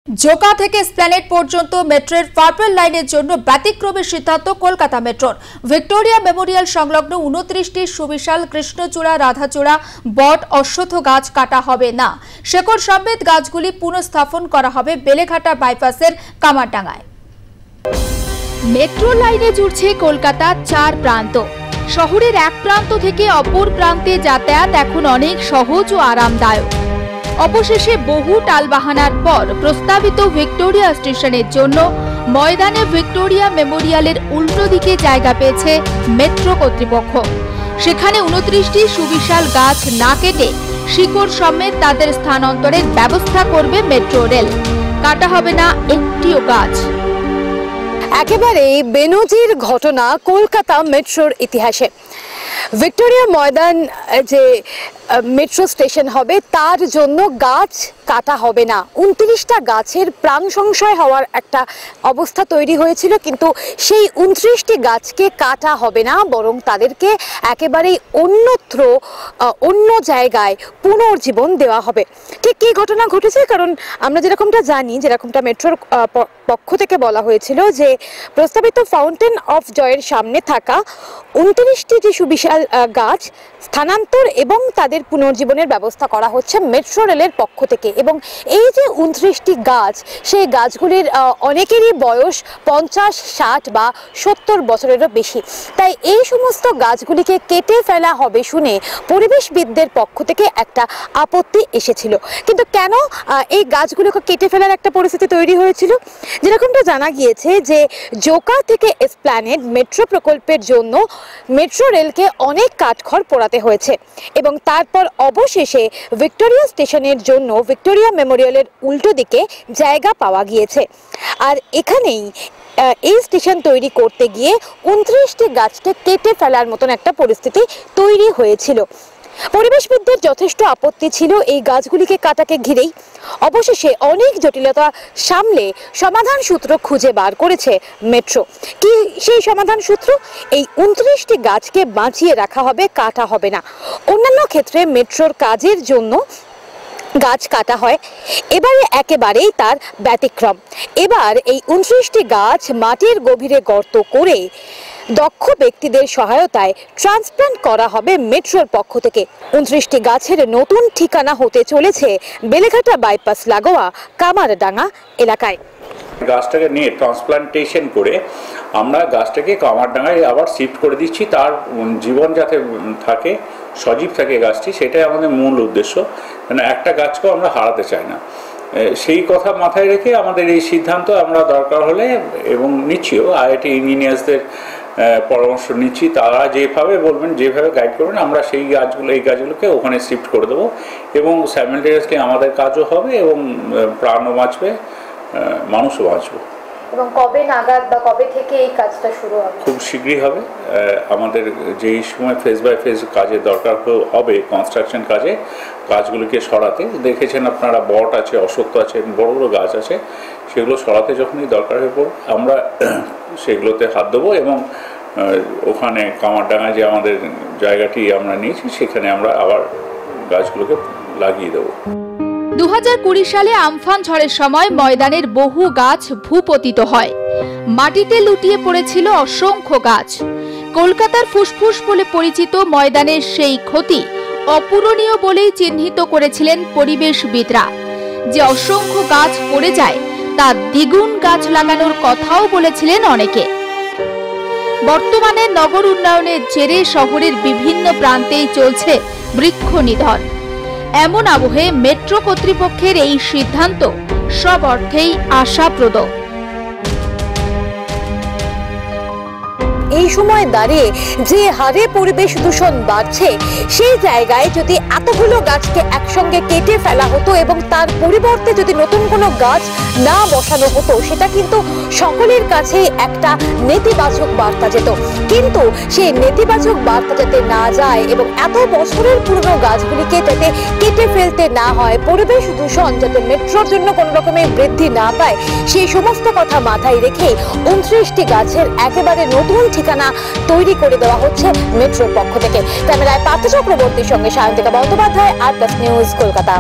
জোকা থেকে এসপ্ল্যানেড পর্যন্ত মেট্রোর পার্পল লাইনের জন্য ব্যতিক্রমী সিদ্ধান্ত কলকাতা মেট্রোর। ভিক্টোরিয়া মেমোরিয়াল সংলগ্ন 29টি সুবিশাল কৃষ্ণচূড়া, রাধাচূড়া, বট, অশ্বত্থ গাছ কাটা হবে না। শেকড় সমেত গাছগুলি পুনঃস্থাপন করা হবে বেলেঘাটা বাইপাসের কামারডাঙ্গায়। মেট্রো লাইনে জুড়ছে কলকাতার 4 প্রান্ত। শহরের এক প্রান্ত থেকে অপর প্রান্তে যাতায়াত এখন অনেক সহজ ও আরামদায়ক। অবশেষে বহু টালবাহানার পর প্রস্তাবিত ভিক্টোরিয়া স্টেশনের জন্য ময়দানে ভিক্টোরিয়া মেমোরিয়ালের উল্টো দিকে জায়গা পেয়েছে মেট্রো কর্তৃপক্ষ। সেখানে 29টি সুবিশাল গাছ না কেটে শিকড় সমেত তাদের স্থানান্তরের ব্যবস্থা করবে মেট্রো রেল। কাটা হবে না একটিও গাছ। একেবারে বেনজির ঘটনা কলকাতা মেট্রোর ইতিহাসে। ভিক্টোরিয়া ময়দান যে মেট্রো স্টেশন হবে তার জন্য গাছ কাটা হবে না। 29টা গাছের প্রাণ সংশয় হওয়ার একটা অবস্থা তৈরি হয়েছিল, কিন্তু সেই 29টি গাছকে কাটা হবে না, বরং তাদেরকে একেবারেই অন্যত্র অন্য জায়গায় পুনর্জীবন দেওয়া হবে। ঠিক কী ঘটনা ঘটেছে? কারণ আমরা যেরকমটা জানি, যেরকমটা মেট্রোর পক্ষ থেকে বলা হয়েছিল যে প্রস্তাবিত ফাউন্টেন অফ জয়ের সামনে থাকা 29টি যে সুবিশাল গাছ স্থানান্তর এবং তাদের পুনর্জীবনের ব্যবস্থা করা হচ্ছে মেট্রো রেলের পক্ষ থেকে। এবং এই যে 29টি গাছ, সেই গাছগুলির অনেকেরই বয়স 50, 60 বা 70 বছরেরও বেশি। তাই এই সমস্ত গাছগুলিকে কেটে ফেলা হবে শুনে পরিবেশবিদদের পক্ষ থেকে একটা আপত্তি এসেছিল। কিন্তু কেন এই গাছগুলোকে কেটে ফেলার একটা পরিস্থিতি তৈরি হয়েছিল? যেরকমটা জানা গিয়েছে যে জোকা থেকে এসপ্ল্যানেড মেট্রো প্রকল্পের জন্য মেট্রো রেলকে অনেক কাঠখড় পোড়াতে হয়েছে এবং তারপর অবশেষে ভিক্টোরিয়া স্টেশনের জন্য ভিক্টোরিয়া মেমোরিয়ালের উল্টো দিকে জায়গা পাওয়া গিয়েছে। আর এখানেই এই স্টেশন তৈরি করতে গিয়ে 29টি গাছকে কেটে ফেলার মতন একটা পরিস্থিতি তৈরি হয়েছিল। পরিবেশবিদদের যথেষ্ট আপত্তি ছিল এই গাছগুলিকে কাটাকে ঘিরেই। অবশেষে অনেক জটিলতা সামলে সমাধান সূত্র খুঁজে বার করেছে মেট্রো। কি সেই সমাধান সূত্র? এই 29টি গাছকে বাঁচিয়ে রাখা হবে, কাটা হবে না। অন্যান্য ক্ষেত্রে মেট্রোর কাজের জন্য গাছ কাটা হয়, এবারে একেবারেই তার ব্যতিক্রম। এবার এই 29টি গাছ মাটির গভীরে গর্ত করে দক্ষ ব্যক্তিদের সহায়তায় ট্রান্সপ্লান্ট করা হবে মেট্রোর পক্ষ থেকে। 29টি গাছের নতুন ঠিকানা হতে চলেছে বেলেঘাটা বাইপাস লাগোয়া কামারডাঙ্গা এলাকায়। গাছটাকে নিয়ে ট্রান্সপ্লান্টেশন করে আমরা গাছটাকে কামারডাঙ্গায় আবার শিফট করে দিচ্ছি। তার জীবন যাতে থাকে, সজীব থাকে গাছটি, সেটাই আমাদের মূল উদ্দেশ্য। মানে একটা গাছকেও আমরা হারাতে চাই না। সেই কথা মাথায় রেখে আমাদের এই সিদ্ধান্ত আমরা দরকার হলে এবং নিচ্ছিও, আইআইটি ইঞ্জিনিয়ার্সদের পরামর্শ নিচ্ছি। তারা যেভাবে বলবেন, যেভাবে গাইড করবেন, আমরা সেই এই গাছগুলোকে ওখানে শিফট করে দেবো এবং সাইমালটেনিয়াসলি আমাদের কাজও হবে এবং প্রাণও বাঁচবে, মানুষও বাঁচবে। এবং কবে নাগাদ বা কবে থেকে এই কাজটা শুরু হবে? খুব শীঘ্রই হবে। আমাদের যেই সময় ফেজ বাই ফেজ কাজের দরকার হবে কনস্ট্রাকশন কাজে, গাছগুলিকে সরাতে, দেখেছেন আপনারা বট আছে, অশ্বত্থ আছে, বড় বড় গাছ আছে, সেগুলো সরাতে যখনই দরকার হয়ে পড়বে আমরা সেগুলোতে হাত দেবো এবং ওখানে কামারডাঙ্গায় যে আমাদের জায়গাটি আমরা নিয়েছি সেখানে আমরা আবার গাছগুলোকে লাগিয়ে দেবো। 2020 সালে আমফান ঝড়ের সময় ময়দানের বহু গাছ ভূপতিত হয়। মাটিতে লুটিয়ে পড়েছিল অসংখ্য গাছ। কলকাতার ফুসফুস বলে পরিচিত ময়দানের সেই ক্ষতি অপূরণীয় বলেই চিহ্নিত করেছিলেন পরিবেশবিদরা। যে অসংখ্য গাছ পড়ে যায় তার দ্বিগুণ গাছ লাগানোর কথাও বলেছিলেন অনেকে। বর্তমানে নগর উন্নয়নের জেরে শহরের বিভিন্ন প্রান্তেই চলছে বৃক্ষ নিধন। এমন আবহে মেট্রো কর্তৃপক্ষের এই সিদ্ধান্ত সব অর্থেই আশাপ্রদ। এই সময় দাঁড়িয়ে যে হারে পরিবেশ দূষণ বাড়ছে, সেই জায়গায় যদি এতগুলো গাছকে একসঙ্গে কেটে ফেলা হতো এবং তার পরিবর্তে যদি নতুন কোনো গাছ না বসানো হতো, সেটা কিন্তু সকলের কাছে একটা নেতিবাচক বার্তা যেত। কিন্তু সেই নেতিবাচক বার্তা যাতে না যায় এবং এত বছরের পুরনো গাছগুলিকে যাতে কেটে ফেলতে না হয়, পরিবেশ দূষণ যাতে মেট্রোর জন্য কোনো রকমের বৃদ্ধি না পায়, সেই সমস্ত কথা মাথায় রেখে 29টি গাছের একেবারে নতুন ঠিকানা তৈরি করে দেওয়া হচ্ছে মেট্রোর পক্ষ থেকে। ক্যামেরায় পার্থ চক্রবর্তীর সঙ্গে সায়ন্তিকা বন্দ্যোপাধ্যায়, আর প্লাস নিউজ, কলকাতা।